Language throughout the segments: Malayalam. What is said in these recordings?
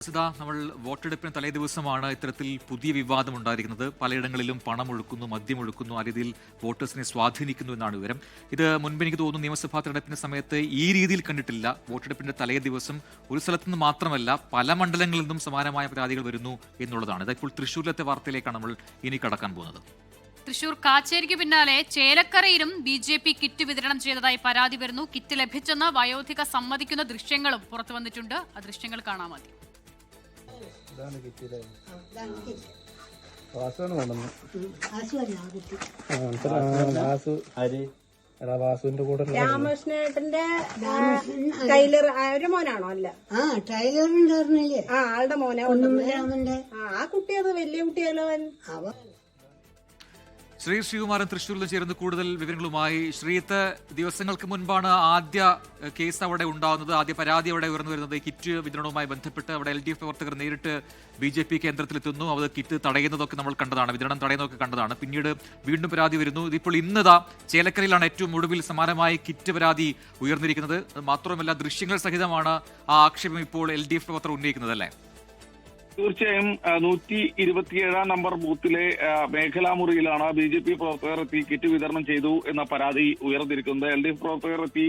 നമ്മൾ വോട്ടെടുപ്പിന് തലേ ദിവസമാണ് ഇത്തരത്തിൽ പുതിയ വിവാദം ഉണ്ടായിരിക്കുന്നത്. പലയിടങ്ങളിലും പണമൊഴുക്കുന്നു, മദ്യമൊഴുക്കുന്നു, ആ രീതിയിൽ വോട്ടേഴ്സിനെ സ്വാധീനിക്കുന്നു എന്നാണ് വിവരം. ഇത് മുൻപ് എനിക്ക് തോന്നുന്നു നിയമസഭാ തെരഞ്ഞെടുപ്പിന്റെ സമയത്ത് ഈ രീതിയിൽ കണ്ടിട്ടില്ല. വോട്ടെടുപ്പിന്റെ തലേ ദിവസം ഒരു സ്ഥലത്തുനിന്ന് മാത്രമല്ല പല മണ്ഡലങ്ങളിൽ നിന്നും സമാനമായ പരാതികൾ വരുന്നു എന്നുള്ളതാണ്. ഇതിപ്പോൾ തൃശ്ശൂരിലത്തെ വാർത്തയിലേക്കാണ് നമ്മൾ ഇനി കടക്കാൻ പോകുന്നത്. തൃശൂർ കാച്ചേരിക്ക് പിന്നാലെ ചേലക്കരയിലും BJP കിറ്റ് വിതരണം ചെയ്തതായി പരാതി വരുന്നു. കിറ്റ് ലഭിച്ചെന്ന് വയോധിക സമ്മതിക്കുന്ന ദൃശ്യങ്ങളും പുറത്തു വന്നിട്ടുണ്ട്. ആ ദൃശ്യങ്ങൾ കാണാൻ മതി. രാമകൃഷ്ണേട്ടന്റെ ടൈലർ ഒരു മോനാണോ? അല്ല, ടൈലറുണ്ടായിരുന്നില്ലേ? ആളുടെ മോനെ. ആ കുട്ടി അത് വലിയ കുട്ടിയല്ലോ. ശ്രീകുമാരൻ തൃശ്ശൂരിൽ ചേർന്ന് കൂടുതൽ വിവരങ്ങളുമായി. ശ്രീത്ത്, ദിവസങ്ങൾക്ക് മുൻപാണ് ആദ്യ കേസ് അവിടെ ഉണ്ടാകുന്നത്, ആദ്യ പരാതി അവിടെ ഉയർന്നു വരുന്നത്. കിറ്റ് വിതരണവുമായി ബന്ധപ്പെട്ട് അവിടെ LDF പ്രവർത്തകർ നേരിട്ട് BJP കേന്ദ്രത്തിലെത്തുന്നു. അത് കിറ്റ് തടയുന്നതൊക്കെ നമ്മൾ കണ്ടതാണ്, വിതരണം തടയുന്നതൊക്കെ കണ്ടതാണ്. പിന്നീട് വീണ്ടും പരാതി വരുന്നു. ഇതിപ്പോൾ ഇന്നതാ ചേലക്കരയിലാണ് ഏറ്റവും ഒടുവിൽ സമാനമായി കിറ്റ് പരാതി ഉയർന്നിരിക്കുന്നത്. മാത്രമല്ല ദൃശ്യങ്ങൾ സഹിതമാണ് ആ ആക്ഷേപം ഇപ്പോൾ LDF പ്രവർത്തകർ ഉന്നയിക്കുന്നത്, അല്ലേ? തീർച്ചയായും 127 നമ്പർ ബൂത്തിലെ മേഖലാ മുറിയിലാണ് BJP പ്രവർത്തകർ എത്തി കിറ്റ് വിതരണം ചെയ്തു എന്ന പരാതി ഉയർന്നിരിക്കുന്നത്. LDF പ്രവർത്തകർ എത്തി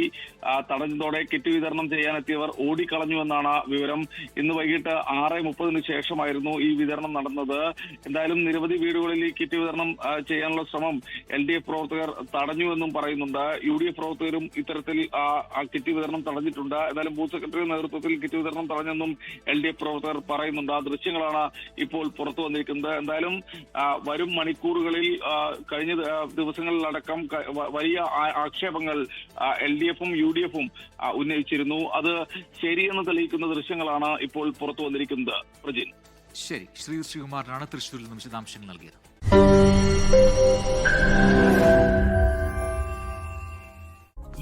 തടഞ്ഞതോടെ കിറ്റ് വിതരണം ചെയ്യാനെത്തിയവർ ഓടിക്കളഞ്ഞുവെന്നാണ് വിവരം. ഇന്ന് വൈകിട്ട് 6:30 ശേഷമായിരുന്നു ഈ വിതരണം നടന്നത്. എന്തായാലും നിരവധി വീടുകളിൽ ഈ കിറ്റ് വിതരണം ചെയ്യാനുള്ള ശ്രമം LDF പ്രവർത്തകർ തടഞ്ഞുവെന്നും പറയുന്നുണ്ട്. UDF പ്രവർത്തകരും ഇത്തരത്തിൽ കിറ്റ് വിതരണം തടഞ്ഞിട്ടുണ്ട്. എന്തായാലും ബൂത്ത് സെക്രട്ടറിയുടെ നേതൃത്വത്തിൽ കിറ്റ് വിതരണം തടഞ്ഞെന്നും LDF പ്രവർത്തകർ പറയുന്നുണ്ട്. ദൃശ്യങ്ങളാണ് ഇപ്പോൾ പുറത്തു വന്നിരിക്കുന്നത്. എന്തായാലും വരും മണിക്കൂറുകളിൽ കഴിഞ്ഞ ദിവസങ്ങളിലടക്കം വലിയ ആക്ഷേപങ്ങൾ LDF-ഉം UDF-ഉം ഉന്നയിച്ചിരുന്നു. അത് ശരിയെന്ന് തെളിയിക്കുന്ന ദൃശ്യങ്ങളാണ് ഇപ്പോൾ പുറത്തു വന്നിരിക്കുന്നത്. പ്രജിൻ, ശരി. ശ്രീകുമാരനാണ് തൃശ്ശൂരിൽ നിന്നും വിശദാംശങ്ങൾ നൽകിയത്.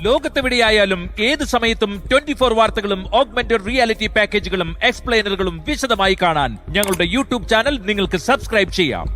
ലോകത്തെവിടെയായാലും ഏത് സമയത്തും 24 വാർത്തകളും ഓഗ്മെന്റഡ് റിയാലിറ്റി പാക്കേജുകളും എക്സ്പ്ലെയിനറുകളും വിശദമായി കാണാൻ ഞങ്ങളുടെ YouTube ചാനൽ നിങ്ങൾക്ക് സബ്സ്ക്രൈബ് ചെയ്യാം.